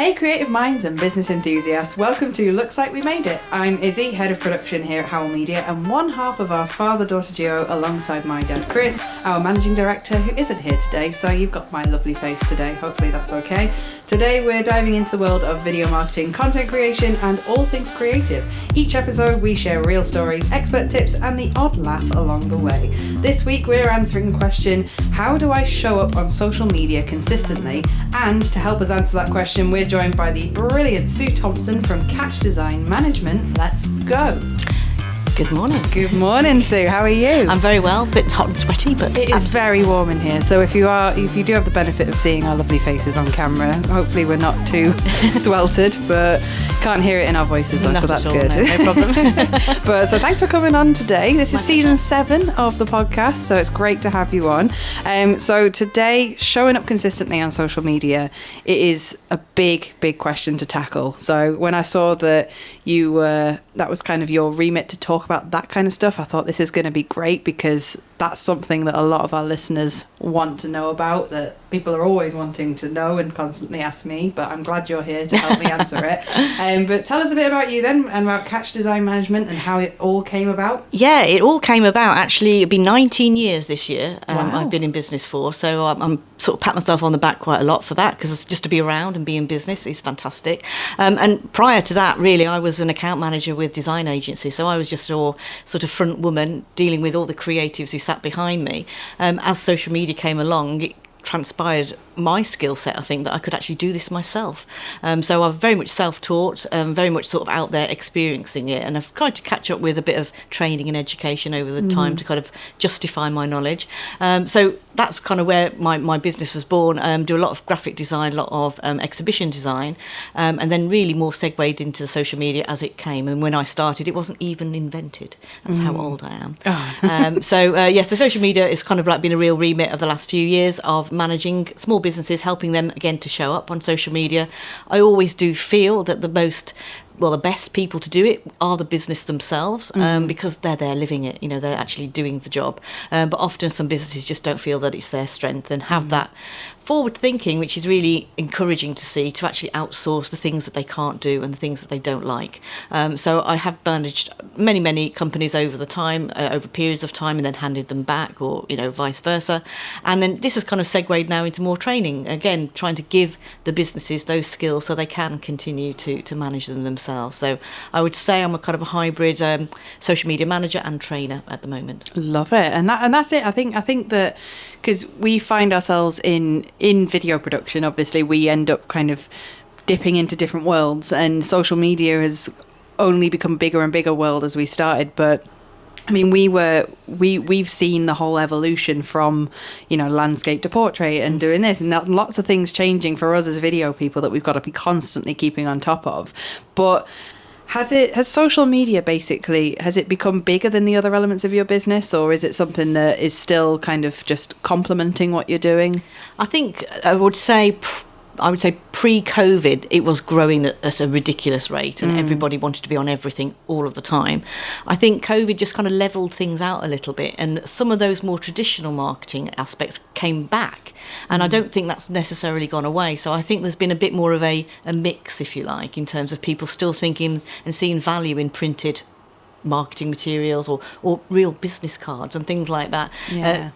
Hey creative minds and business enthusiasts, welcome to Looks Like We Made It. I'm Izzy, head of production here at Howell Media, and one half of our father-daughter duo alongside my dad Chris, our managing director who isn't here today, so you've got my lovely face today, hopefully that's okay. Today we're diving into the world of video marketing, content creation and all things creative. Each episode we share real stories, expert tips and the odd laugh along the way. This week we're answering the question, how do I show up on social media consistently? And to help us answer that question, we're joined by the brilliant Sue Thompson from Catch Design Management. Let's go. Good morning. Good morning, Sue. How are you? I'm very well, a bit hot and sweaty, but it is very warm in here. So if you do have the benefit of seeing our lovely faces on camera, hopefully we're not too sweltered, but can't hear it in our voices though, so that's good. No problem. But so thanks for coming on today. This is season 7 of the podcast, so it's great to have you on. So today, showing up consistently on social media, it is a big question to tackle. So when I saw that that was kind of your remit to talk about that kind of stuff, I thought this is going to be great because that's something that a lot of our listeners want to know about, that people are always wanting to know and constantly ask me, but I'm glad you're here to help me answer it. But tell us a bit about you then and about Catch Design Management and how it all came about. Yeah, it all came about actually. It'll be 19 years this year. Wow. I've been in business for, so I'm sort of pat myself on the back quite a lot for that, because just to be around and be in business is fantastic. And prior to that, really, I was an account manager with design agency, so I was just your sort of front woman dealing with all the creatives who sat behind me. As social media came along, it transpired my skill set, I think, that I could actually do this myself. So I've very much self-taught, very much sort of out there experiencing it, and I've tried to catch up with a bit of training and education over the time to kind of justify my knowledge. So that's kind of where my business was born. Do a lot of graphic design, a lot of exhibition design, and then really more segued into the social media as it came. And when I started, it wasn't even invented. That's how old I am. Oh. So social media is kind of like been a real remit of the last few years of managing small businesses, helping them again to show up on social media. I always do feel that the best people to do it are the business themselves, because they're there living it, they're actually doing the job. But often some businesses just don't feel that it's their strength and have that forward thinking, which is really encouraging to see, to actually outsource the things that they can't do and the things that they don't like. So I have managed many companies over periods of time, and then handed them back, or vice versa. And then this has kind of segued now into more training, again trying to give the businesses those skills so they can continue to manage them themselves. So I would say I'm a kind of a hybrid social media manager and trainer at the moment. Love it. And that's it. I think that because we find ourselves in video production, obviously we end up kind of dipping into different worlds, and social media has only become bigger and bigger world as we started. But I mean, we've seen the whole evolution from, landscape to portrait and doing this, and lots of things changing for us as video people that we've got to be constantly keeping on top of. But has social media has it become bigger than the other elements of your business, or is it something that is still kind of just complementing what you're doing? I think I would say pre-COVID, it was growing at a ridiculous rate, and everybody wanted to be on everything all of the time. I think COVID just kind of leveled things out a little bit, and some of those more traditional marketing aspects came back, and I don't think that's necessarily gone away. So I think there's been a bit more of a mix, if you like, in terms of people still thinking and seeing value in printed marketing materials or real business cards and things like that. Yeah.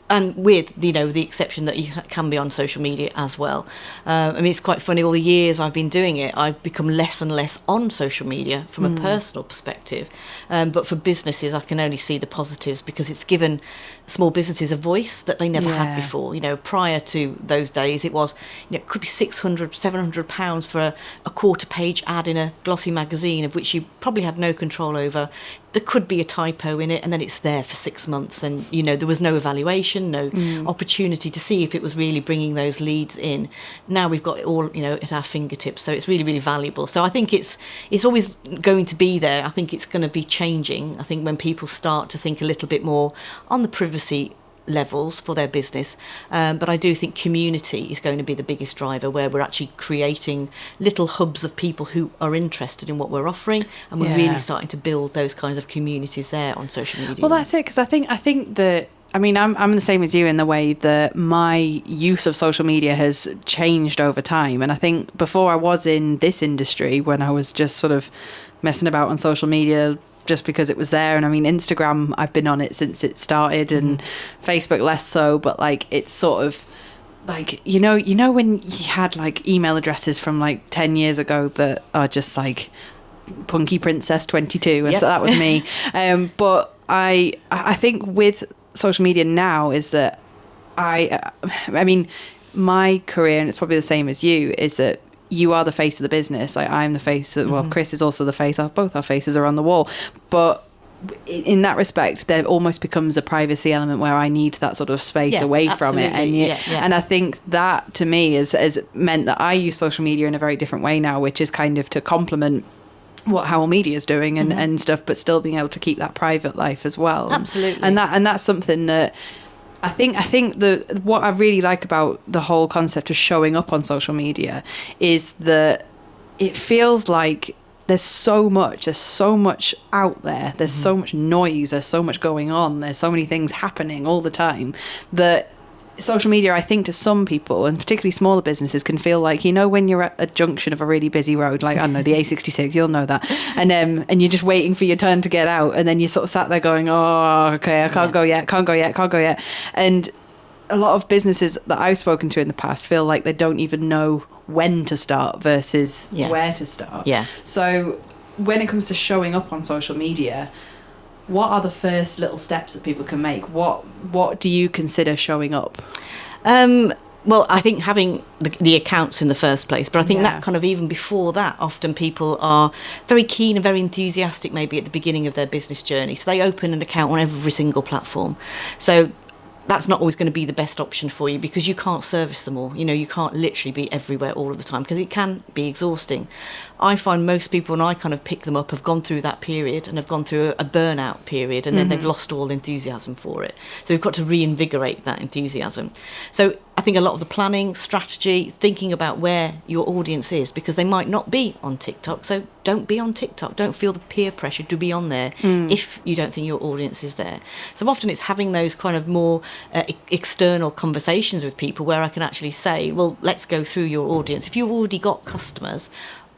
And with, the exception that you can be on social media as well. It's quite funny, all the years I've been doing it, I've become less and less on social media from a personal perspective. But for businesses, I can only see the positives, because it's given small businesses a voice that they never had before. Prior to those days, it was, it could be £600, £700 for a quarter page ad in a glossy magazine, of which you probably had no control over. There could be a typo in it, and then it's there for 6 months, and there was no evaluation, no opportunity to see if it was really bringing those leads in. Now we've got it all at our fingertips, so it's really valuable. So I think it's always going to be there. I think it's going to be changing. I think when people start to think a little bit more on the privacy levels for their business, but I do think community is going to be the biggest driver, where we're actually creating little hubs of people who are interested in what we're offering, and we're really starting to build those kinds of communities there on social media. Well, that's it, because I think that I mean, I'm the same as you in the way that my use of social media has changed over time. And I think before I was in this industry, when I was just sort of messing about on social media just because it was there. And I mean, Instagram, I've been on it since it started, and Facebook less so, but like it's sort of like, you know when you had like email addresses from like 10 years ago that are just like Punky Princess 22, and so that was me. But I think with social media now is that I mean, my career, and it's probably the same as you, is that you are the face of the business. Like, I'm the face of, well, Chris is also the face. Both our faces are on the wall. But in that respect, there almost becomes a privacy element where I need that sort of space away from it. And and I think that to me has meant that I use social media in a very different way now, which is kind of to complement what Howell Media is doing and stuff, but still being able to keep that private life as well. Absolutely. And that's something that I think what I really like about the whole concept of showing up on social media is that it feels like there's so much out there, there's so much noise, there's so much going on, there's so many things happening all the time, that social media, I think, to some people, and particularly smaller businesses, can feel like, when you're at a junction of a really busy road, like, I don't know, the A66, you'll know that, and you're just waiting for your turn to get out, and then you sort of sat there going, oh, okay, I can't go yet. And a lot of businesses that I've spoken to in the past feel like they don't even know when to start versus where to start. So when it comes to showing up on social media, what are the first little steps that people can make? What do you consider showing up? Well, I think having the accounts in the first place, but I think that kind of even before that, often people are very keen and very enthusiastic maybe at the beginning of their business journey. So they open an account on every single platform. So that's not always going to be the best option for you, because you can't service them all. You can't literally be everywhere all of the time, because it can be exhausting. I find most people, when I kind of pick them up, have gone through that period and have gone through a burnout period, and then they've lost all enthusiasm for it. So we've got to reinvigorate that enthusiasm. So I think a lot of the planning, strategy, thinking about where your audience is, because they might not be on TikTok. So don't be on TikTok. Don't feel the peer pressure to be on there if you don't think your audience is there. So often it's having those kind of more external conversations with people where I can actually say, well, let's go through your audience. If you've already got customers,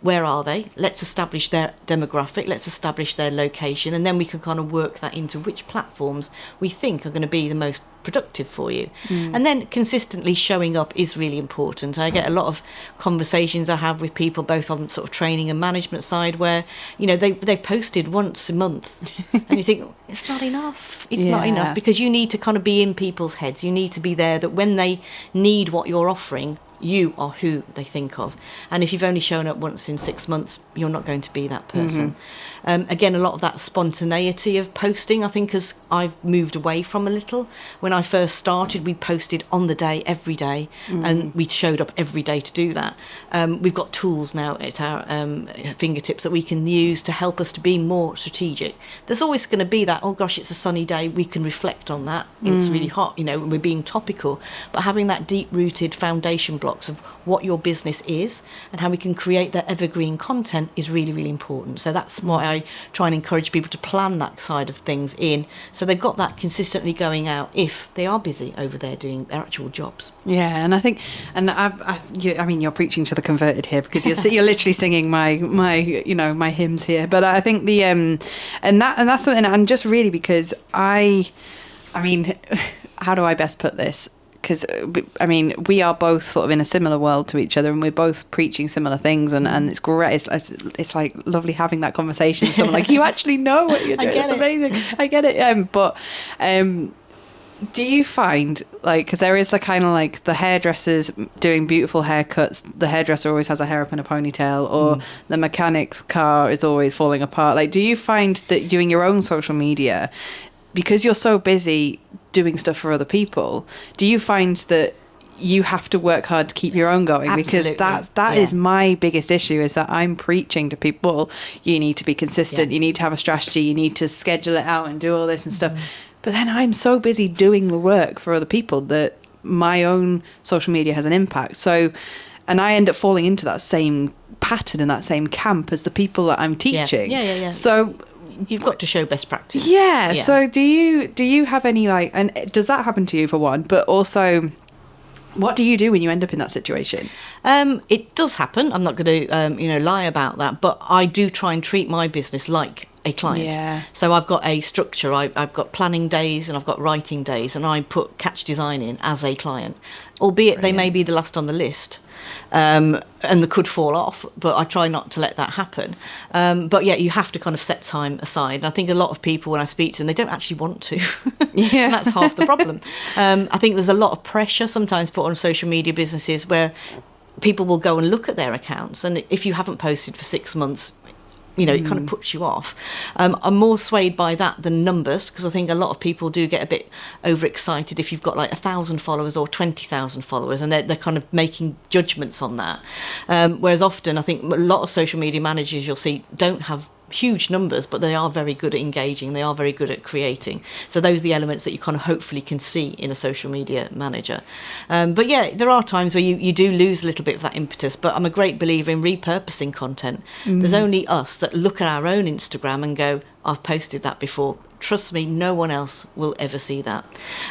where are they? Let's establish their demographic, let's establish their location, and then we can kind of work that into which platforms we think are going to be the most productive for you. And then consistently showing up is really important. I get a lot of conversations I have with people both on sort of training and management side where they've posted once a month and you think it's not enough. It's not enough, because you need to kind of be in people's heads. You need to be there, that when they need what you're offering, you are who they think of. And if you've only shown up once in 6 months, you're not going to be that person. Again, a lot of that spontaneity of posting, I think, as I've moved away from a little. When I first started, we posted on the day, every day, and we showed up every day to do that. We've got tools now at our fingertips that we can use to help us to be more strategic. There's always going to be that, oh gosh, it's a sunny day, we can reflect on that. It's really hot, we're being topical. But having that deep-rooted foundation blocks of what your business is and how we can create that evergreen content is really, really important. So that's why I try and encourage people to plan that side of things in, so they've got that consistently going out if they are busy over there doing their actual jobs. Yeah, and I think, and I mean, you're preaching to the converted here, because you're literally singing my my hymns here. But I think and that's something, and just really because I mean, how do I best put this? Because, I mean, we are both sort of in a similar world to each other, and we're both preaching similar things, and it's great. It's like lovely having that conversation with someone like, you actually know what you're doing. It's amazing. I get it. But do you find, like, because there is the kind of like the hairdressers doing beautiful haircuts, the hairdresser always has a hair up in a ponytail, or the mechanic's car is always falling apart. Like, do you find that doing your own social media, because you're so busy doing stuff for other people, do you find that you have to work hard to keep your own going? Absolutely. Because that is my biggest issue, is that I'm preaching to people, you need to be consistent, you need to have a strategy, you need to schedule it out and do all this and stuff. But then I'm so busy doing the work for other people that my own social media has an impact. So, and I end up falling into that same pattern and that same camp as the people that I'm teaching. Yeah. So you've got to show best practice. Yeah. So do you have any and does that happen to you for one? But also, what do you do when you end up in that situation? It does happen. I'm not going to lie about that, but I do try and treat my business like a client. Yeah. So I've got a structure. I've got planning days and I've got writing days, and I put catch design in as a client, albeit they may be the last on the list. And they could fall off, but I try not to let that happen. But yeah, you have to kind of set time aside. And I think a lot of people, when I speak to them, they don't actually want to. Yeah. And that's half the problem. I think there's a lot of pressure sometimes put on social media businesses where people will go and look at their accounts, and if you haven't posted for 6 months, it kind of puts you off. I'm more swayed by that than numbers, because I think a lot of people do get a bit overexcited if you've got 1,000 followers or 20,000 followers, and they're kind of making judgments on that. Whereas often I think a lot of social media managers you'll see don't have huge numbers, but they are very good at engaging, they are very good at creating. So those are the elements that you kind of hopefully can see in a social media manager. But yeah, there are times where you do lose a little bit of that impetus, but I'm a great believer in repurposing content. There's only us that look at our own Instagram and go, I've posted that before. Trust me, no one else will ever see that.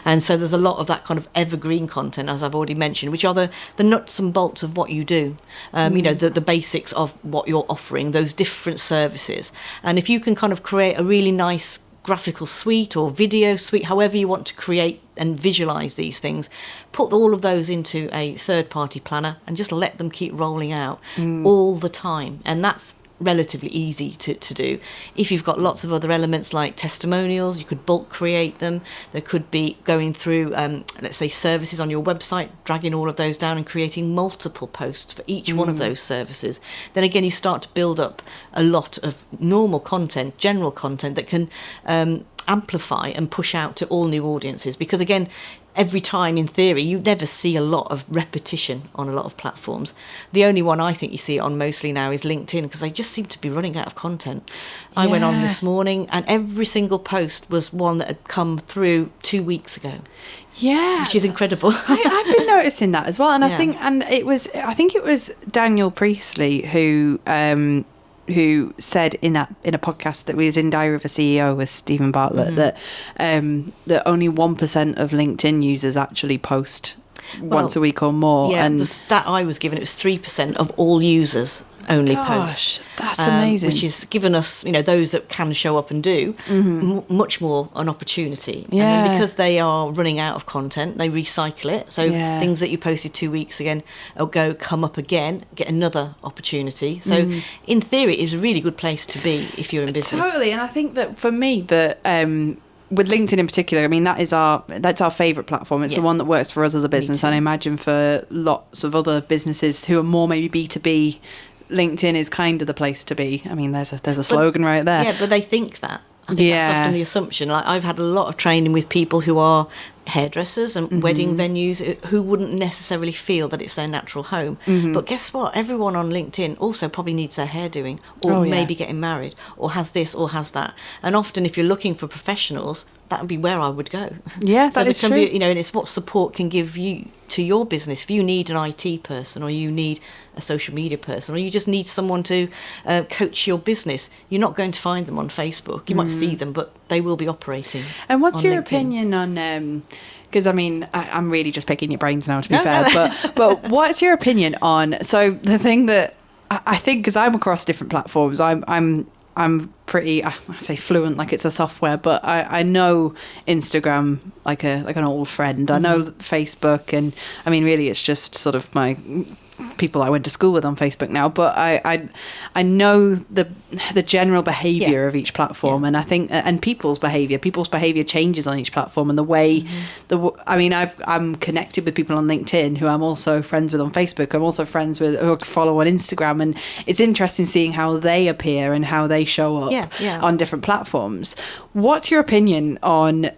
And so there's a lot of that kind of evergreen content, as I've already mentioned, which are the nuts and bolts of what you do, the basics of what you're offering, those different services. And if you can kind of create a really nice graphical suite or video suite, however you want to create and visualize these things, put all of those into a third-party planner and just let them keep rolling out all the time. And that's relatively easy to do. If you've got lots of other elements like testimonials, you could bulk create them. There could be going through, let's say, services on your website, dragging all of those down and creating multiple posts for each one of those services. Then again, you start to build up a lot of normal content, general content that can amplify and push out to all new audiences. Because again, every time, in theory, you never see a lot of repetition on a lot of platforms. The only one I think you see it on mostly now is LinkedIn, because they just seem to be running out of content. I went on this morning and every single post was one that had come through 2 weeks ago. Yeah, which is incredible. I've been noticing that as well, and I think it was Daniel Priestley who said in a podcast that we was in Diary of a CEO with Stephen Bartlett that only 1% of LinkedIn users actually post once a week or more. Yeah, and the stat I was given, it was 3% of all users only post. That's amazing. Which has given us, those that can show up and do, much more an opportunity. Yeah. And then because they are running out of content, they recycle it. So things that you posted 2 weeks ago will come up again, get another opportunity. So in theory, it's a really good place to be if you're in business. Totally. And I think that for me, that with LinkedIn in particular, I mean, that's our favourite platform. It's the one that works for us as a business, and I imagine for lots of other businesses who are more maybe B2B, LinkedIn is kind of the place to be. I mean, there's a slogan right there. Yeah, but they think that. I think that's often the assumption. I've had a lot of training with people who are hairdressers and wedding venues who wouldn't necessarily feel that it's their natural home. But guess what? Everyone on LinkedIn also probably needs their hair doing, or maybe getting married, or has this or has that. And often if you're looking for professionals, that would be where I would go. Yeah, that is true. And it's what support can give you to your business. If you need an IT person, or you need a social media person, or you just need someone to coach your business, you're not going to find them on Facebook. You might see them, but they will be operating. And what's your LinkedIn. Opinion on... because, I mean, I'm really just picking your brains now, to be fair. But what's your opinion on... So the thing that I think, because I'm across different platforms, I'm pretty, I say fluent like it's a software, but I know Instagram like an old friend. I know Facebook, and I mean, really, it's just sort of my people I went to school with on Facebook now. But I know the general behaviour of each platform, and I think and people's behaviour changes on each platform, and the way I'm connected with people on LinkedIn who I'm also friends with on Facebook. I'm also friends with who I follow on Instagram, and it's interesting seeing how they appear and how they show up on different platforms. What's your opinion on,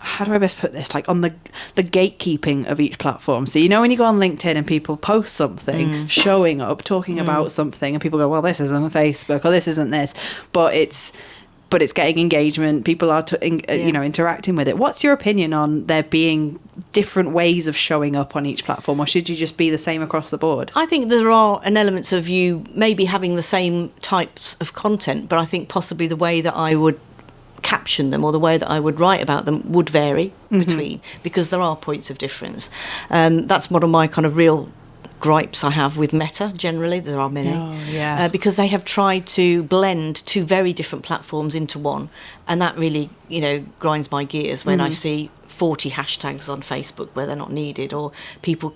how do I best put this, like on the gatekeeping of each platform? So when you go on LinkedIn and people post something showing up talking about something, and people go, well, this isn't Facebook, or this isn't this, but it's but it's getting engagement. People are, interacting with it. What's your opinion on there being different ways of showing up on each platform, or should you just be the same across the board? I think there are an elements of you maybe having the same types of content, but I think possibly the way that I would caption them or the way that I would write about them would vary between, because there are points of difference. That's one of my kind of real gripes I have with Meta generally. There are many. Because they have tried to blend two very different platforms into one, and that really, grinds my gears when I see 40 hashtags on Facebook where they're not needed, or people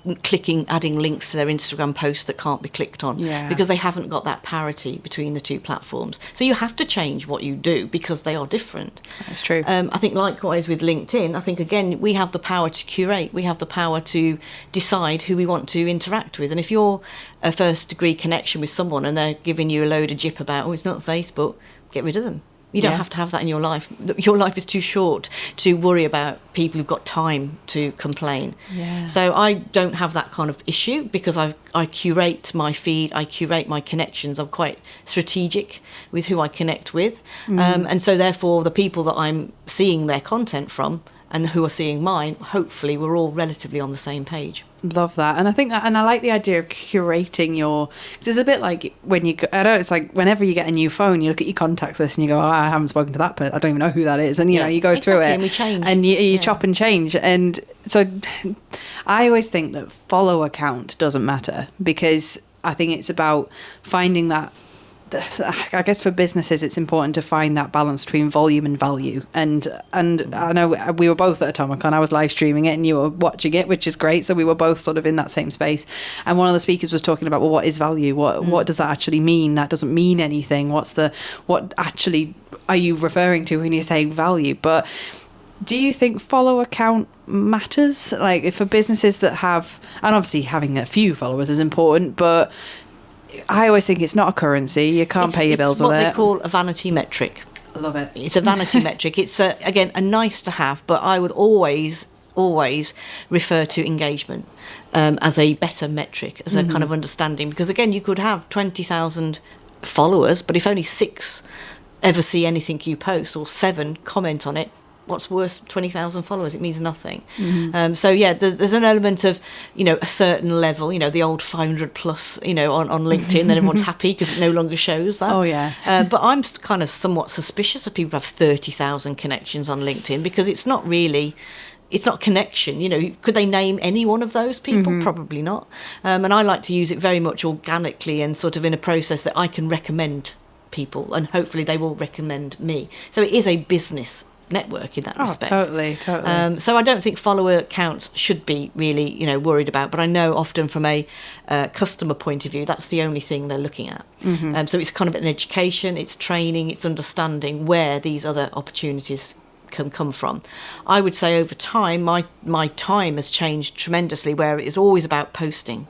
adding links to their Instagram posts that can't be clicked on, because they haven't got that parity between the two platforms. So you have to change what you do because they are different. That's true. I think likewise with LinkedIn, I think again we have the power to curate, we have the power to decide who we want to interact with. And if you're a first degree connection with someone and they're giving you a load of jip about, it's not Facebook, get rid of them. You don't have to have that in your life. Your life is too short to worry about people who've got time to complain. Yeah. So I don't have that kind of issue because I curate my feed, I curate my connections. I'm quite strategic with who I connect with. And so therefore the people that I'm seeing their content from and who are seeing mine, hopefully we're all relatively on the same page. Love that. And I think that, and I like the idea of curating because it's a bit like when I know it's like whenever you get a new phone, you look at your contacts list and you go, I haven't spoken to that person, I don't even know who that is. And you go through it and we change. And you chop and change. And so I always think that follower count doesn't matter, because I think it's about finding that. I guess for businesses, it's important to find that balance between volume and value. And I know we were both at Atomicon. I was live streaming it and you were watching it, which is great. So we were both sort of in that same space. And one of the speakers was talking about, well, what is value? What does that actually mean? That doesn't mean anything. What actually are you referring to when you say value? But do you think follower count matters? Like for businesses that have, and obviously having a few followers is important, but I always think it's not a currency. You can't pay your bills with it. It's what they call a vanity metric. I love it. It's a vanity metric. It's, again, a nice to have, but I would always refer to engagement as a better metric, as a kind of understanding. Because, again, you could have 20,000 followers, but if only 6 ever see anything you post or 7 comment on it, what's worth 20,000 followers? It means nothing. So there's an element of a certain level, the old 500 plus on LinkedIn, then everyone's happy because it no longer shows that. But I'm kind of somewhat suspicious of people who have 30,000 connections on LinkedIn, because it's not connection. Could they name any one of those people? Probably not. And I like to use it very much organically and sort of in a process that I can recommend people, and hopefully they will recommend me. So it is a business network in that respect. Totally. So I don't think follower counts should be really, worried about. But I know often from a customer point of view, that's the only thing they're looking at. So it's kind of an education, it's training, it's understanding where these other opportunities can come from. I would say over time, my time has changed tremendously, where it is always about posting.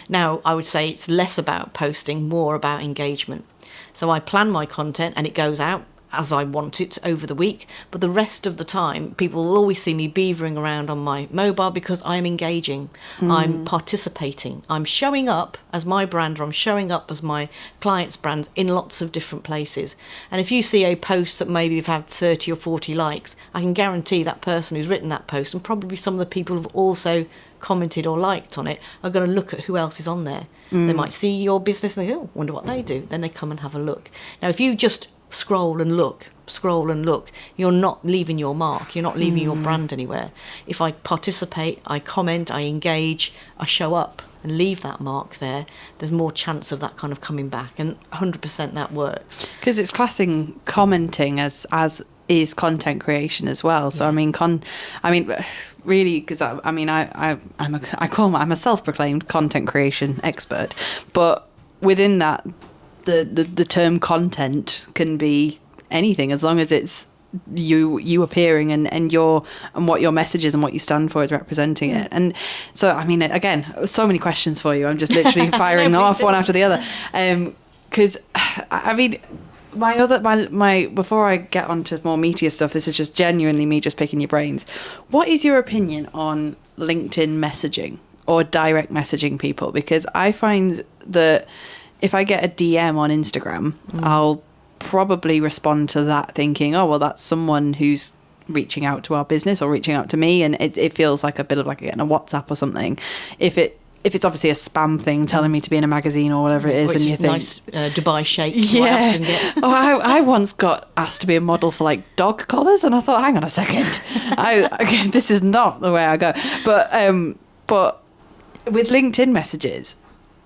Now, I would say it's less about posting, more about engagement. So I plan my content and it goes out as I want it over the week, but the rest of the time people will always see me beavering around on my mobile because I'm engaging, I'm participating, I'm showing up as my brand, or I'm showing up as my client's brand in lots of different places. And if you see a post that maybe you've had 30 or 40 likes, I can guarantee that person who's written that post, and probably some of the people who've also commented or liked on it, are going to look at who else is on there. They might see your business and they go, wonder what they do. Then they come and have a look. Now, if you just scroll and look, you're not leaving your mark, you're not leaving your brand anywhere. If I participate, I comment, I engage, I show up and leave that mark there's more chance of that kind of coming back, and 100% that works. Because it's classing commenting as is content creation as well. So really, because I'm a self-proclaimed content creation expert, but within that, the term content can be anything, as long as it's you appearing and what your message is and what you stand for is representing it. And so again, so many questions for you. I'm just literally firing them off one after the other, because my before I get on to more meatier stuff, this is just genuinely me just picking your brains. What is your opinion on LinkedIn messaging or direct messaging people? Because I find that if I get a DM on Instagram, I'll probably respond to that thinking, oh, well, that's someone who's reaching out to our business or reaching out to me, and it feels like a bit of like getting a WhatsApp or something. If it's obviously a spam thing telling me to be in a magazine or whatever it is, and you think nice Dubai shake. Yeah. I once got asked to be a model for like dog collars, and I thought, hang on a second, this is not the way I go. But with LinkedIn messages,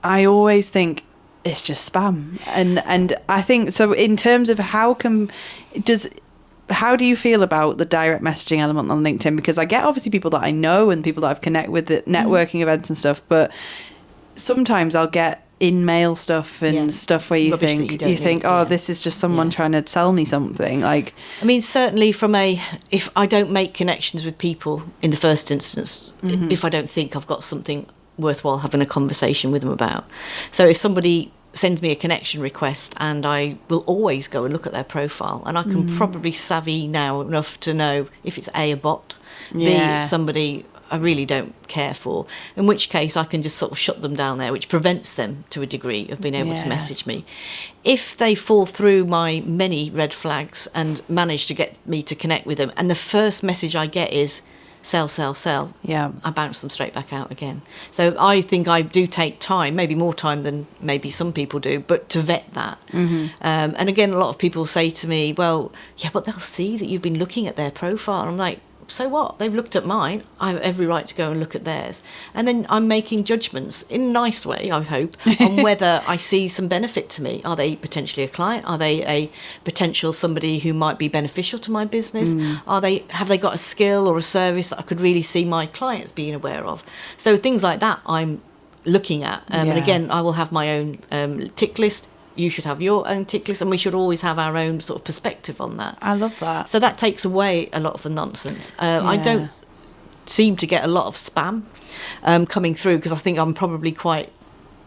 I always think it's just spam, and I think so. In terms of how do you feel about the direct messaging element on LinkedIn? Because I get obviously people that I know and people that I've connected with at networking events and stuff, but sometimes I'll get in-mail stuff and stuff where you think, this is just someone trying to sell me something. Like, I mean, certainly if I don't make connections with people in the first instance, if I don't think I've got something worthwhile having a conversation with them about. So if somebody sends me a connection request, and I will always go and look at their profile, and I can probably savvy now enough to know if it's a bot, B, it's somebody I really don't care for, in which case I can just sort of shut them down there, which prevents them to a degree of being able to message me. If they fall through my many red flags and manage to get me to connect with them, and the first message I get is sell, I bounce them straight back out again. So I think I do take time, maybe more time than maybe some people do, but to vet that. And again, a lot of people say to me, well, yeah, but they'll see that you've been looking at their profile. And I'm like, so what? They've looked at mine. I have every right to go and look at theirs. And then I'm making judgments, in a nice way, I hope, on whether I see some benefit to me. Are they potentially a client? Are they a potential somebody who might be beneficial to my business? Have they got a skill or a service that I could really see my clients being aware of? So things like that I'm looking at. And again, I will have my own tick list. You should have your own tick list, and we should always have our own sort of perspective on that. I love that. So that takes away a lot of the nonsense. I don't seem to get a lot of spam coming through, because I think I'm probably quite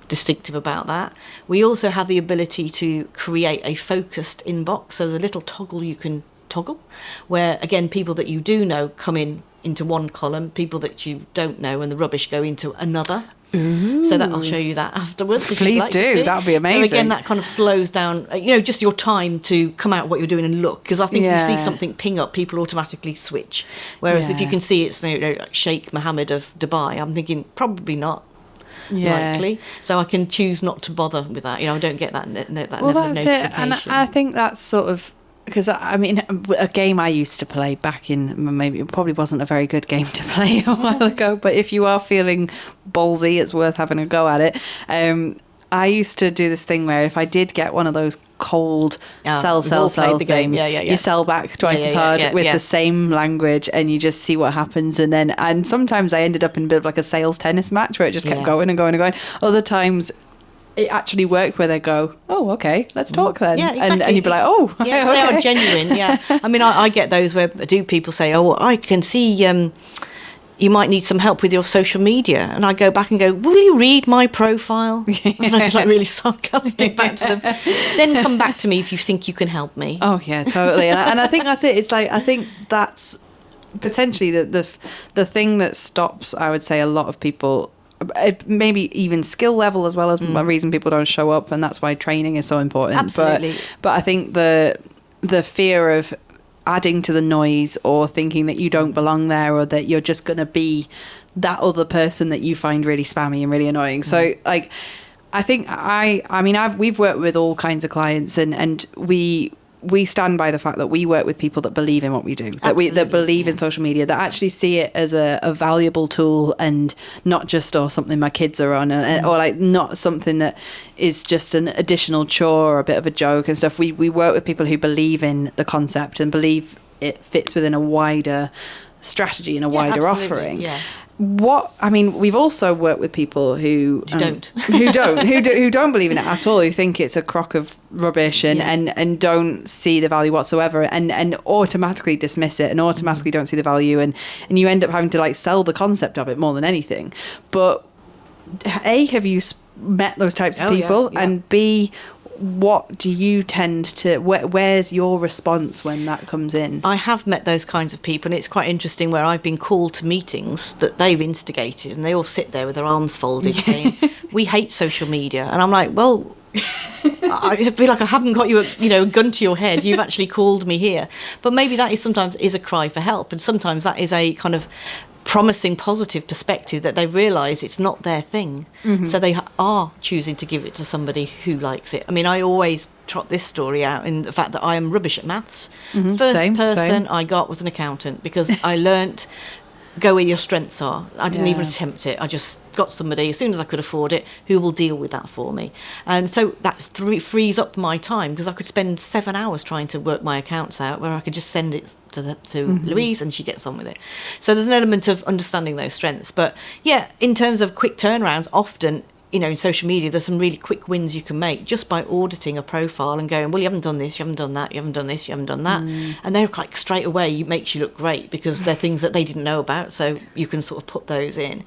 distinctive about that. We also have the ability to create a focused inbox, so there's a little toggle you can toggle, where again, people that you do know come into one column, people that you don't know and the rubbish go into another. Ooh. So that I'll show you that afterwards. If Please you'd like do. To see. That would be amazing. So again, that kind of slows down, just your time to come out of what you're doing and look. Because I think if you see something ping up, people automatically switch. Whereas if you can see it's Sheikh Mohammed of Dubai, I'm thinking probably not. Likely, so I can choose not to bother with that. I don't get that level of notification. And I think that's sort of. Because, I mean, a game I used to play back in, maybe it probably wasn't a very good game to play a while ago, but if you are feeling ballsy, it's worth having a go at it. I used to do this thing where if I did get one of those cold sell games, you sell back twice as hard with the same language, and you just see what happens. And sometimes I ended up in a bit of like a sales tennis match where it just kept going and going and going. Other times it actually worked where they go, oh, okay, let's talk then. Yeah, exactly. And you'd be like, oh, yeah, okay. They are genuine, yeah. I mean, I get those where people say, oh, I can see you might need some help with your social media. And I go back and go, will you read my profile? And I'm like really sarcastic back to them. Then come back to me if you think you can help me. Oh, yeah, totally. And I think that's it. It's like, I think that's potentially the thing that stops, I would say, a lot of people, maybe even skill level as well as a reason people don't show up, and that's why training is so important. Absolutely. But I think the fear of adding to the noise or thinking that you don't belong there, or that you're just going to be that other person that you find really spammy and really annoying. So like, I think we've worked with all kinds of clients, and we stand by the fact that we work with people that believe in what we do, that believe in social media, that actually see it as a valuable tool, and not just something my kids are on, or like not something that is just an additional chore or a bit of a joke and stuff. We work with people who believe in the concept and believe it fits within a wider strategy and a wider offering. Yeah. We've also worked with people who don't believe in it at all, who think it's a crock of rubbish and don't see the value whatsoever, and automatically dismiss it and automatically don't see the value, and you end up having to like sell the concept of it more than anything. But A, have you met those types of people? Yeah. And B, what do you tend to, where's your response when that comes in? I have met those kinds of people, and it's quite interesting where I've been called to meetings that they've instigated, and they all sit there with their arms folded saying, we hate social media. And I'm like, well, I feel like I haven't got you a gun to your head. You've actually called me here. But maybe that is sometimes is a cry for help, and sometimes that is a kind of promising positive perspective that they realise it's not their thing. So they are choosing to give it to somebody who likes it. I mean, I always trot this story out in the fact that I am rubbish at maths. First person I got was an accountant, because I learnt go where your strengths are. I didn't even attempt it. I just got somebody, as soon as I could afford it, who will deal with that for me. And so that frees up my time, because I could spend 7 hours trying to work my accounts out, where I could just send it to Louise and she gets on with it. So there's an element of understanding those strengths. But yeah, in terms of quick turnarounds, often, in social media, there's some really quick wins you can make just by auditing a profile and going, well, you haven't done this, you haven't done that, you haven't done this, you haven't done that. And they're like straight away, it makes you look great, because they're things that they didn't know about. So you can sort of put those in.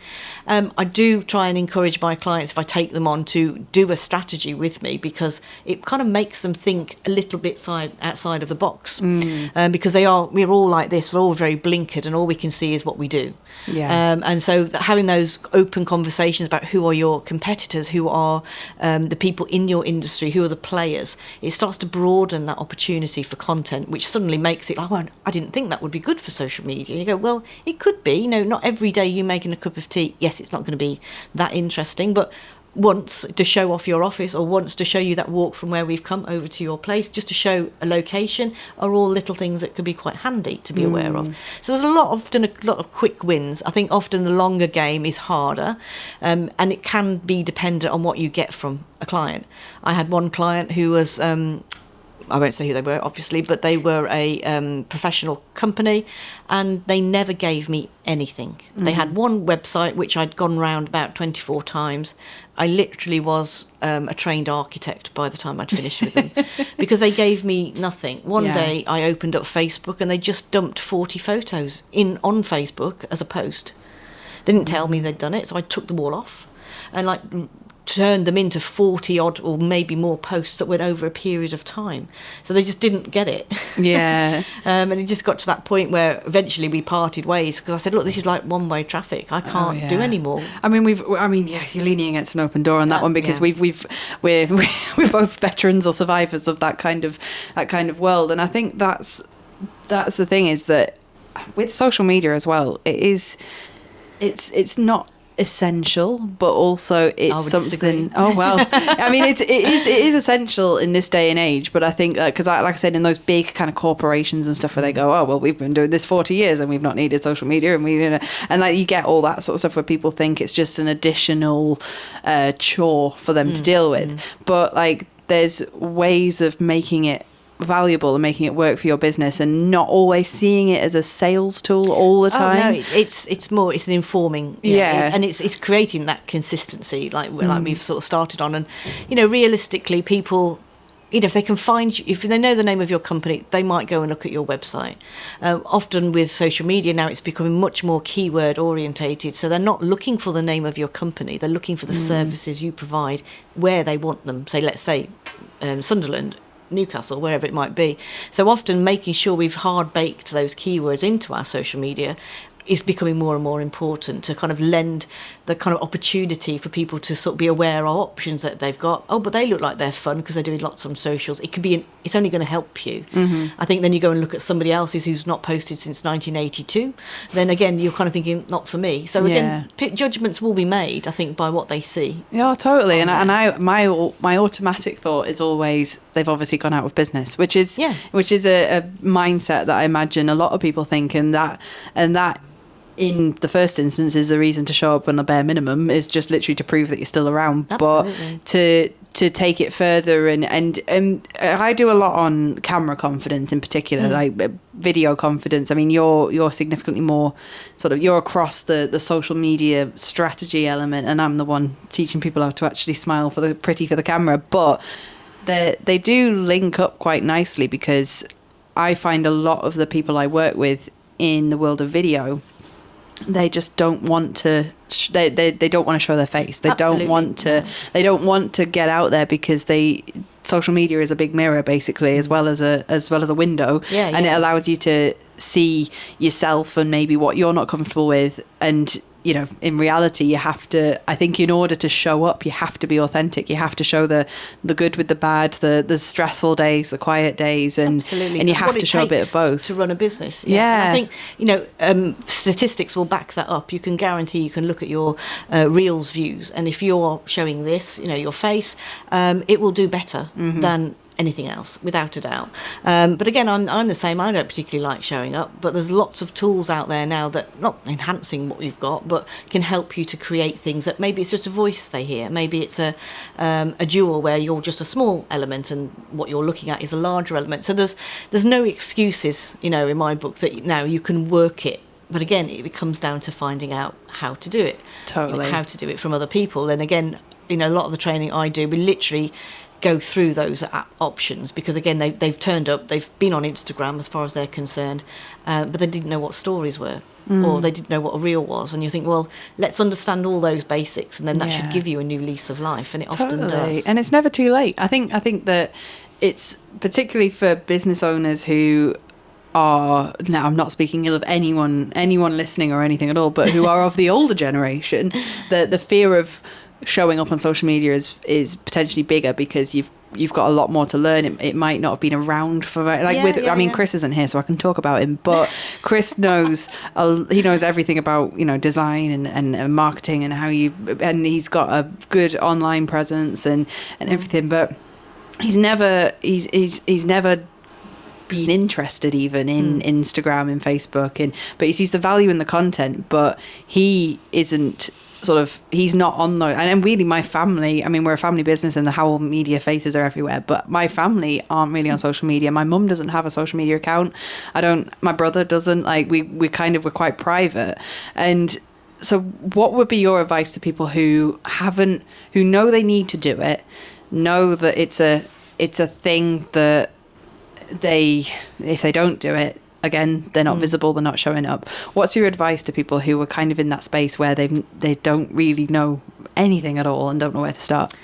I do try and encourage my clients, if I take them on, to do a strategy with me, because it kind of makes them think a little bit outside of the box. Because we're all like this, we're all very blinkered, and all we can see is what we do. And so having those open conversations about who are your competitors, who are the people in your industry, who are the players, it starts to broaden that opportunity for content, which suddenly makes it like, well, I didn't think that would be good for social media. And you go, well, it could be. Not every day you making a cup of tea, yes, it's not going to be that interesting, but once to show off your office, or once to show you that walk from where we've come over to your place, just to show a location, are all little things that could be quite handy to be aware of. So there's often a lot of quick wins. I think often the longer game is harder, and it can be dependent on what you get from a client. I had one client who was I won't say who they were, obviously, but they were a professional company, and they never gave me anything. They had one website which I'd gone round about 24 times. I literally was a trained architect by the time I'd finished with them, because they gave me nothing. One day I opened up Facebook and they just dumped 40 photos on Facebook as a post. They didn't tell me they'd done it, so I took them all off and turned them into 40 odd or maybe more posts that went over a period of time. So they just didn't get it. And it just got to that point where eventually we parted ways, because I said, look, this is like one-way traffic. I can't do any more. I mean, you're leaning against an open door on that one, because we're both veterans or survivors of that kind of world. And I think that's the thing, is that with social media as well, it's not essential, but also it's something. Oh well, I mean, it is essential in this day and age. But I think because like I said, in those big kind of corporations and stuff, where they go, oh well, we've been doing this 40 years and we've not needed social media, and and like you get all that sort of stuff where people think it's just an additional chore for them to deal with. But like, there's ways of making it valuable and making it work for your business, and not always seeing it as a sales tool all the time. No, it's more, it's an informing, and it's creating that consistency, like we've sort of started on. And realistically, people, if they can find you, if they know the name of your company, they might go and look at your website. Often with social media now, it's becoming much more keyword orientated, so they're not looking for the name of your company, they're looking for the services you provide where they want them. Let's say Sunderland, Newcastle, wherever it might be. So often making sure we've hard baked those keywords into our social media is becoming more and more important, to kind of lend the kind of opportunity for people to sort of be aware of options that they've got. Oh, but they look like they're fun because they're doing lots on socials. It could be, it's only going to help you. I think then you go and look at somebody else's who's not posted since 1982. Then again, you're kind of thinking, not for me. So again, judgments will be made, I think, by what they see. Yeah, totally. And my automatic thought is always, they've obviously gone out of business, which is a mindset that I imagine a lot of people think, and that in the first instance is a reason to show up on the bare minimum, is just literally to prove that you're still around. Absolutely. But to take it further, and I do a lot on camera confidence in particular, like video confidence. I mean, you're significantly more sort of, you're across the social media strategy element, and I'm the one teaching people how to actually smile for the camera. But they do link up quite nicely, because I find a lot of the people I work with in the world of video, they just don't want to they don't want to show their face. They don't want to get out there, because social media is a big mirror, basically, as well as a window, and it allows you to see yourself and maybe what you're not comfortable with, and you know, in reality, you have to, I think in order to show up, you have to be authentic. You have to show the good with the bad, the stressful days, the quiet days, and absolutely. And you have to show a bit of both to run a business. Yeah. And I think, you know, statistics will back that up. You can guarantee, you can look at your Reels views, and if you're showing this, you know, your face, it will do better than anything else, without a doubt. But again, I'm the same. I don't particularly like showing up, but there's lots of tools out there now that not enhancing what you've got, but can help you to create things that maybe it's just a voice they hear, maybe it's a dual where you're just a small element and what you're looking at is a larger element. So there's no excuses, you know, in my book that now you can work it. But again, it comes down to finding out how to do it. Totally. You know, how to do it from other people. And again, you know, a lot of the training I do, we literally go through those options, because again they've turned up, they've been on Instagram as far as they're concerned, but they didn't know what stories were, or they didn't know what a reel was, and you think, well, let's understand all those basics, and then that should give you a new lease of life, and it often does. And it's never too late. I think that it's particularly for business owners who are, now I'm not speaking ill of anyone listening or anything at all, but who are of the older generation, the fear of showing up on social media is potentially bigger because you've got a lot more to learn. It might not have been around for Chris isn't here, so I can talk about him, but Chris knows he knows everything about, you know, design and marketing and he's got a good online presence and everything, but he's never been interested even in Instagram and Facebook, but he sees the value in the content, but he isn't he's not on those. And really, my family, I mean, we're a family business and the Howell media faces are everywhere, but my family aren't really on social media. My mum doesn't have a social media account. My brother doesn't. Like, we're quite private. And so what would be your advice to people who know they need to do it, know that it's a thing that if they don't do it, again, they're not visible, they're not showing up. What's your advice to people who are kind of in that space where they don't really know anything at all and don't know where to start?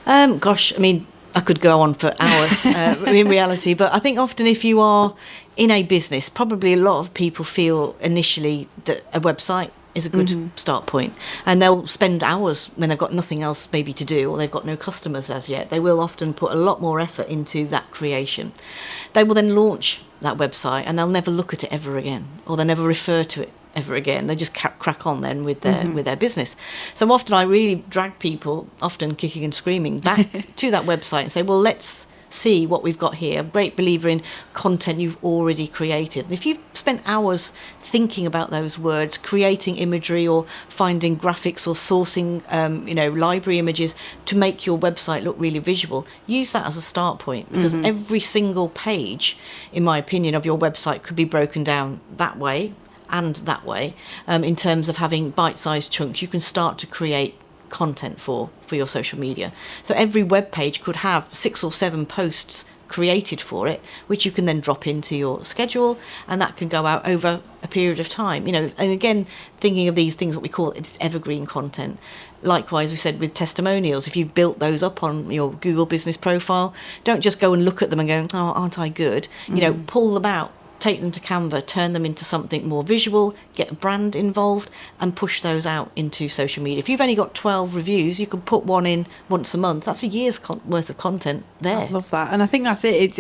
Gosh, I mean, I could go on for hours in reality, but I think often if you are in a business, probably a lot of people feel initially that a website is a good start point, and they'll spend hours when they've got nothing else maybe to do, or they've got no customers as yet. They will often put a lot more effort into that creation. They will then launch that website and they'll never look at it ever again, or they'll never refer to it ever again. They just crack on then with their business. So often I really drag people, often kicking and screaming, back to that website and say, well, let's see what we've got here. I'm a great believer in content you've already created. And if you've spent hours thinking about those words, creating imagery or finding graphics or sourcing library images to make your website look really visual, use that as a start point, because every single page, in my opinion, of your website could be broken down that way and that way, in terms of having bite-sized chunks. You can start to create content for your social media. So every web page could have 6 or 7 posts created for it, which you can then drop into your schedule, and that can go out over a period of time. You know, and again, thinking of these things, what we call it's evergreen content. Likewise, we said with testimonials, if you've built those up on your Google business profile, don't just go and look at them and go, oh, aren't I good? You know, pull them out, take them to Canva, turn them into something more visual, get a brand involved, and push those out into social media. If you've only got 12 reviews, you can put one in once a month. That's a year's worth of content there. I love that. And I think that's it.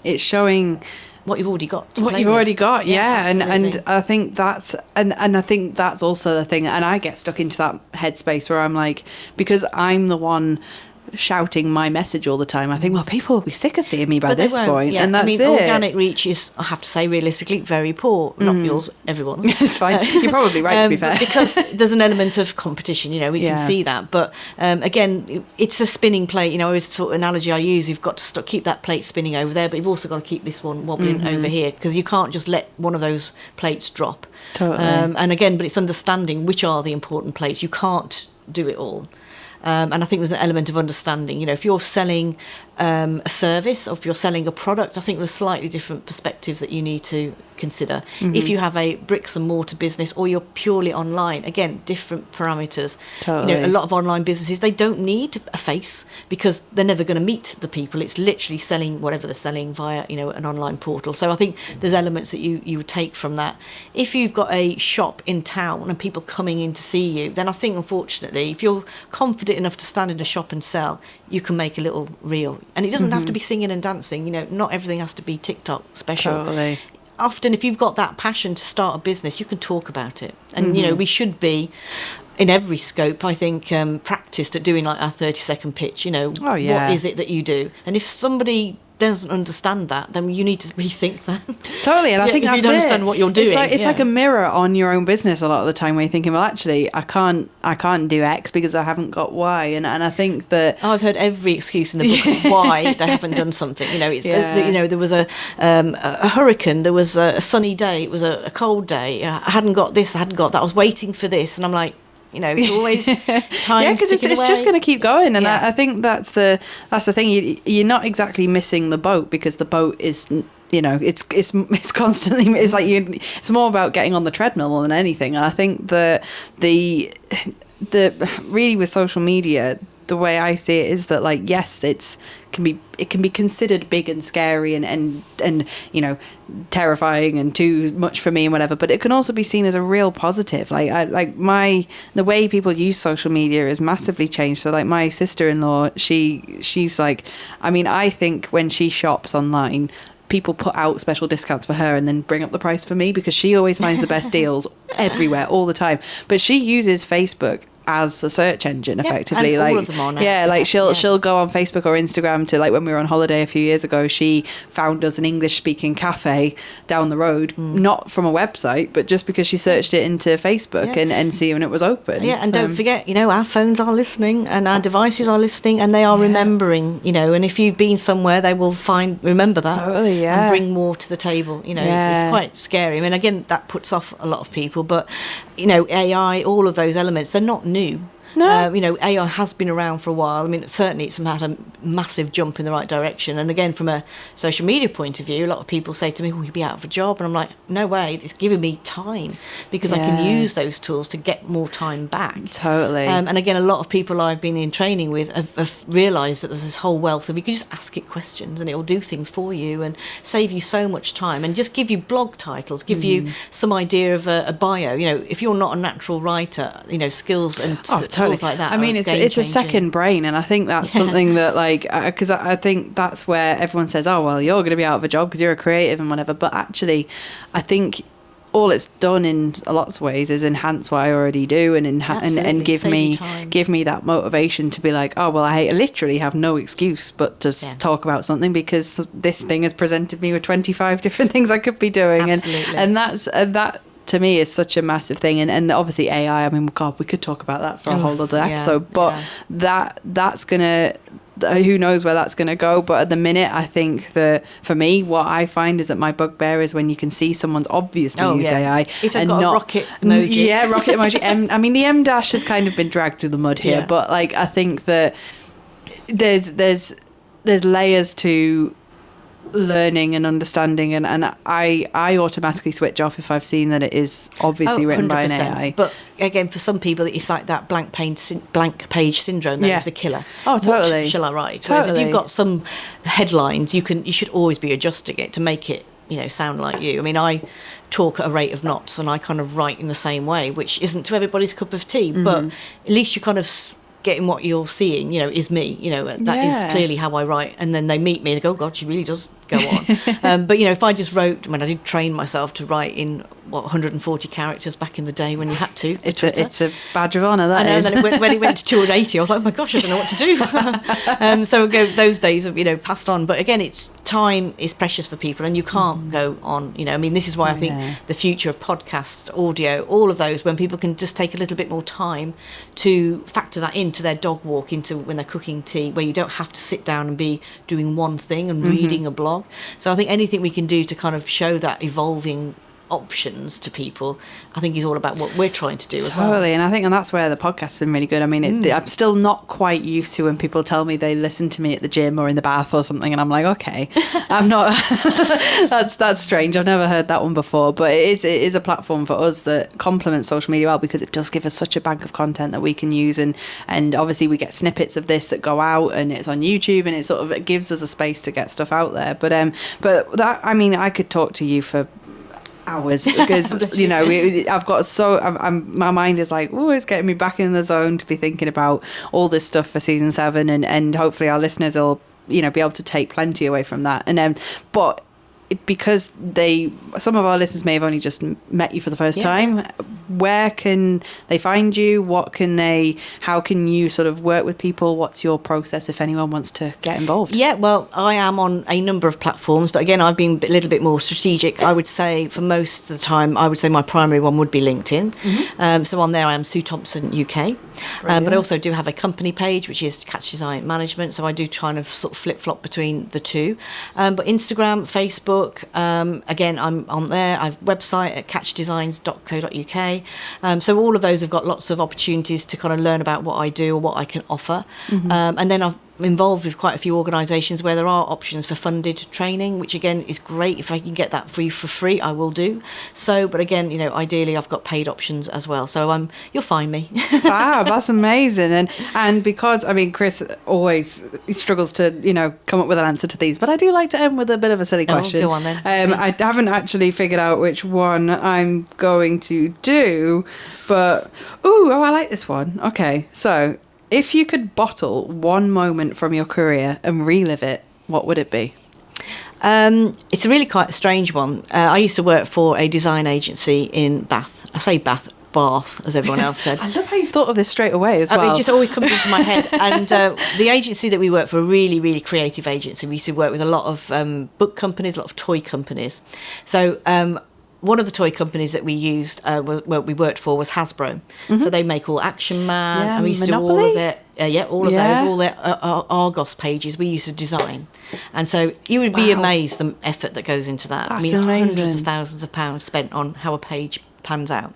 It's showing what you've already got. Yeah. And I think that's and I think that's also the thing. And I get stuck into that headspace where I'm like, because I'm the one shouting my message all the time, I think, well, people will be sick of seeing me by this point. Yeah. And that's it. Organic reach is, I have to say, realistically very poor. Not yours, everyone's. It's fine. You're probably right, to be fair. Because there's an element of competition, you know, we can see that. But again, it's a spinning plate. You know, always sort of analogy I use, you've got to keep that plate spinning over there, but you've also got to keep this one wobbling over here, because you can't just let one of those plates drop. Totally. And again, but it's understanding which are the important plates. You can't do it all. And I think there's an element of understanding. You know, if you're selling a service, or if you're selling a product, I think there's slightly different perspectives that you need to consider. If you have a bricks and mortar business or you're purely online, again, different parameters. Totally. A lot of online businesses, they don't need a face because they're never going to meet the people. It's literally selling whatever they're selling via, an online portal. So I think there's elements that you would take from that. If you've got a shop in town and people coming in to see you, then I think, unfortunately, if you're confident enough to stand in a shop and sell, you can make a little reel. And it doesn't have to be singing and dancing. Not everything has to be TikTok special. Totally. Often, if you've got that passion to start a business, you can talk about it. And, we should be, in every scope, I think, practiced at doing like our 30-second pitch. What is it that you do? And if somebody doesn't understand that, then you need to rethink that. Totally, and I think that's if you don't understand what you're doing. It's like a mirror on your own business a lot of the time, where you're thinking, well, actually, I can't do X because I haven't got Y, and I think that I've heard every excuse in the book of why they haven't done something. There was a hurricane, there was a sunny day, it was a cold day. I hadn't got this, I hadn't got that. I was waiting for this, and I'm like, it's always time. Because it's just going to keep going, and I think that's the thing. You're not exactly missing the boat, because the boat is, it's constantly. It's like it's more about getting on the treadmill more than anything. And I think the really with social media, the way I see it is that, like, yes, it can be considered big and scary and terrifying and too much for me and whatever, but it can also be seen as a real positive. The way people use social media is massively changed. So like my sister-in-law, she's like, I think when she shops online, people put out special discounts for her and then bring up the price for me, because she always finds the best deals everywhere all the time. But she uses Facebook as a search engine, effectively. And all of them are now. She'll go on Facebook or Instagram to, like, when we were on holiday a few years ago, she found us an English speaking cafe down the road, not from a website, but just because she searched it into Facebook and see when it was open. And don't forget, our phones are listening and our devices are listening, and they are remembering, and if you've been somewhere, they will remember that and bring more to the table. It's quite scary. Again, that puts off a lot of people, but AI, all of those elements, they're not new. No. AI has been around for a while. Certainly it's had a massive jump in the right direction. And again, from a social media point of view, a lot of people say to me, you'll be out of a job. And I'm like, no way, it's giving me time, because I can use those tools to get more time back. Totally. And again, a lot of people I've been in training with have realised that there's this whole wealth of, you can just ask it questions and it will do things for you and save you so much time, and just give you blog titles, give you some idea of a bio. If you're not a natural writer, skills and tools like that. It's a second brain, and I think that's something that, like, because I think that's where everyone says, oh, well, you're going to be out of a job because you're a creative and whatever. But actually, I think all it's done in lots of ways is enhance what I already do, and give me that motivation to be like, oh, well, I literally have no excuse but to talk about something, because this thing has presented me with 25 different things I could be doing. Absolutely. And that to me is such a massive thing, and obviously AI, God, we could talk about that for a whole other episode, but that's gonna, who knows where that's gonna go. But at the minute, I think that for me, what I find is that my bugbear is when you can see someone's obviously used AI, if they've got a rocket emoji. Rocket emoji. The M dash has kind of been dragged through the mud here, but like, I think that there's layers to learning and understanding, and I automatically switch off if I've seen that it is obviously written by an AI. But again, for some people, it's like that blank page syndrome. That's the killer. Oh, totally. What shall I write? Totally. If you've got some headlines, you should always be adjusting it to make it sound like you. I talk at a rate of knots, and I kind of write in the same way, which isn't to everybody's cup of tea, but at least you kind of getting what you're seeing, is me, that is clearly how I write. And then they meet me and they go, oh God, she really does go on. But if I just wrote, I did train myself to write in 140 characters back in the day when you had to. It's a badge of honour, that is. And then when it went to 280, I was like, oh my gosh, I don't know what to do. So those days have passed on. But again, time is precious for people, and you can't go on. This is why I think the future of podcasts, audio, all of those, when people can just take a little bit more time to factor that into their dog walk, into when they're cooking tea, where you don't have to sit down and be doing one thing and reading a blog. So I think anything we can do to kind of show that evolving options to people, I think is all about what we're trying to do as well. Totally, and I think that's where the podcast's been really good. I mean, I'm still not quite used to when people tell me they listen to me at the gym or in the bath or something, and I'm like, okay, I'm not. that's strange. I've never heard that one before, but it is a platform for us that complements social media well, because it does give us such a bank of content that we can use, and obviously we get snippets of this that go out, and it's on YouTube, and it gives us a space to get stuff out there. But that, I mean, I could talk to you for hours, because I've got my mind is like, oh, it's getting me back in the zone to be thinking about all this stuff for season 7, and hopefully our listeners will be able to take plenty away from that. And but because some of our listeners may have only just met you for the first time, where can they find you? How can you sort of work with people? What's your process if anyone wants to get involved? Yeah, well, I am on a number of platforms, but again, I've been a little bit more strategic. I would say for most of the time, my primary one would be LinkedIn. So on there, I am Sue Thompson UK. But I also do have a company page, which is Catch Design Management. So I do kind of sort of flip-flop between the two. But Instagram, Facebook, again, I'm on there. I have a website at catchdesigns.co.uk. So all of those have got lots of opportunities to kind of learn about what I do or what I can offer. And then I've involved with quite a few organisations where there are options for funded training, which again is great. If I can get that for free, I will do so. But again, ideally I've got paid options as well. So you'll find me. Wow, that's amazing. And because, I mean, Chris always struggles to, come up with an answer to these, but I do like to end with a bit of a silly question. Go on then. I haven't actually figured out which one I'm going to do, but, I like this one. Okay, so if you could bottle one moment from your career and relive it, what would it be? It's a really quite a strange one. I used to work for a design agency in Bath. I say Bath, as everyone else said. I love how you've thought of this straight away as well. It just always comes into my head. And the agency that we worked for, a really, really creative agency. We used to work with a lot of book companies, a lot of toy companies. So one of the toy companies that we used, we worked for, was Hasbro. So they make all Action Man. And we used Monopoly? to do all of their, all of those, all their Argos pages we used to design. And so you would be amazed the effort that goes into that. That's amazing. Hundreds of thousands of pounds spent on how a page pans out.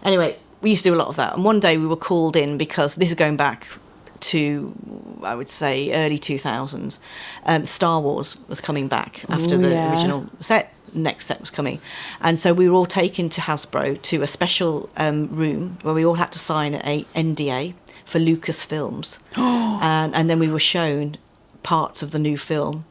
Anyway, we used to do a lot of that. And one day we were called in because this is going back to, I would say, early 2000s. Star Wars was coming back after the original set. Next set was coming, and so we were all taken to Hasbro to a special room where we all had to sign a NDA for Lucasfilms, and then we were shown parts of the new film,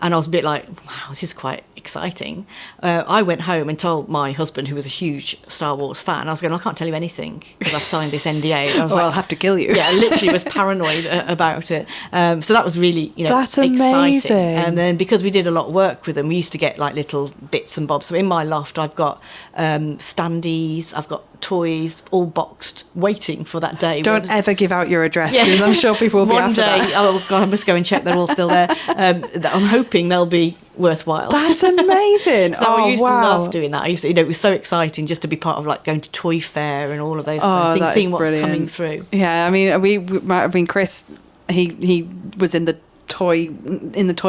and I was a bit like, wow, this is quite exciting. I went home and told my husband, who was a huge Star Wars fan, I was going, I can't tell you anything because I've signed this NDA. I was I'll have to kill you. Yeah, I literally was paranoid about it. So that was really, that's exciting. amazing. And then because we did a lot of work with them, we used to get like little bits and bobs. So in my loft, I've got standees, I've got toys all boxed waiting for that day. Don't ever give out your address, because I'm sure people will be after that. One day, oh God, I must go and check they're all still there. I'm hoping they'll be worthwhile. That's amazing. So I used to love doing that. I used to, it was so exciting just to be part of like going to Toy Fair and all of those kind of things, seeing what's coming through. Yeah, I mean, Chris, he was in the toy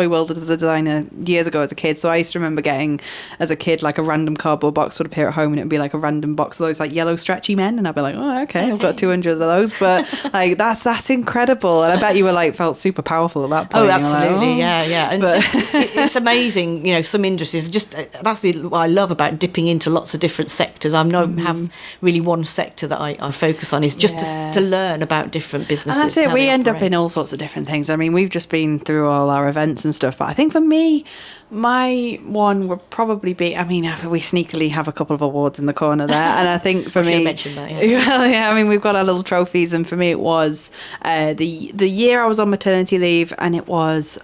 world as a designer years ago as a kid, so I used to remember getting as a kid like a random cardboard box would appear at home, and it would be like a random box of those like yellow stretchy men, and I'd be like, oh okay, I've got 200 of those. But like that's incredible, and I bet you were like felt super powerful at that point. Oh absolutely. Like, yeah and but it's amazing, some industries just that's what I love about dipping into lots of different sectors. I don't have really one sector that I focus on, is just to learn about different businesses, and that's it. We end up in all sorts of different things. I mean, we've just been through all our events and stuff, but I think for me, my one would probably be, I mean, we sneakily have a couple of awards in the corner there, and I think for me, mention that, yeah. Well, yeah, I mean, we've got our little trophies, and for me it was the year I was on maternity leave, and it was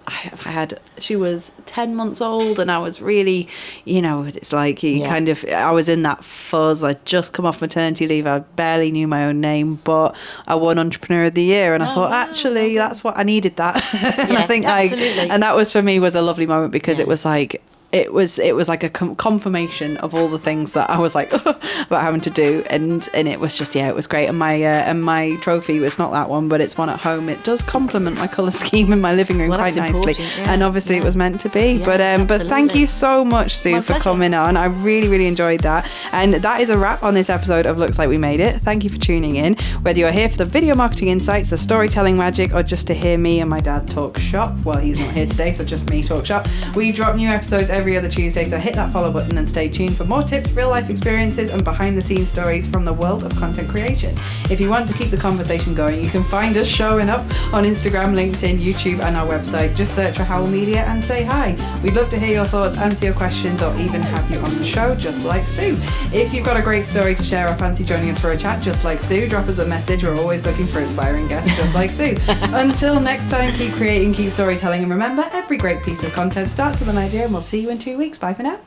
she was 10 months old, and I was really, it's like I was in that fuzz. I'd just come off maternity leave, I barely knew my own name, but I won Entrepreneur of the Year, and I thought, that's what I needed that. And I think absolutely. And that was for me was a lovely moment, because it was like, it was like a confirmation of all the things that I was like about having to do, and it was just, it was great. And my trophy was not that one, but it's one at home. It does complement my colour scheme in my living room quite nicely, and obviously it was meant to be. But thank you so much, Sue, for coming on. I really, really enjoyed that. And that is a wrap on this episode of Looks Like We Made It. Thank you for tuning in. Whether you're here for the video marketing insights, the storytelling magic, or just to hear me and my dad talk shop, well, he's not here today, so just me talk shop. We drop new episodes every other Tuesday, so hit that follow button and stay tuned for more tips, real life experiences, and behind the scenes stories from the world of content creation. If you want to keep the conversation going, you can find us showing up on Instagram, LinkedIn, YouTube, and our website. Just search for Howl Media and say hi. We'd love to hear your thoughts, answer your questions, or even have you on the show, just like Sue. If you've got a great story to share or fancy joining us for a chat, just like Sue, drop us a message. We're always looking for inspiring guests, just like Sue. Until next time, keep creating, keep storytelling, and remember, every great piece of content starts with an idea, and we'll see you in 2 weeks. Bye for now.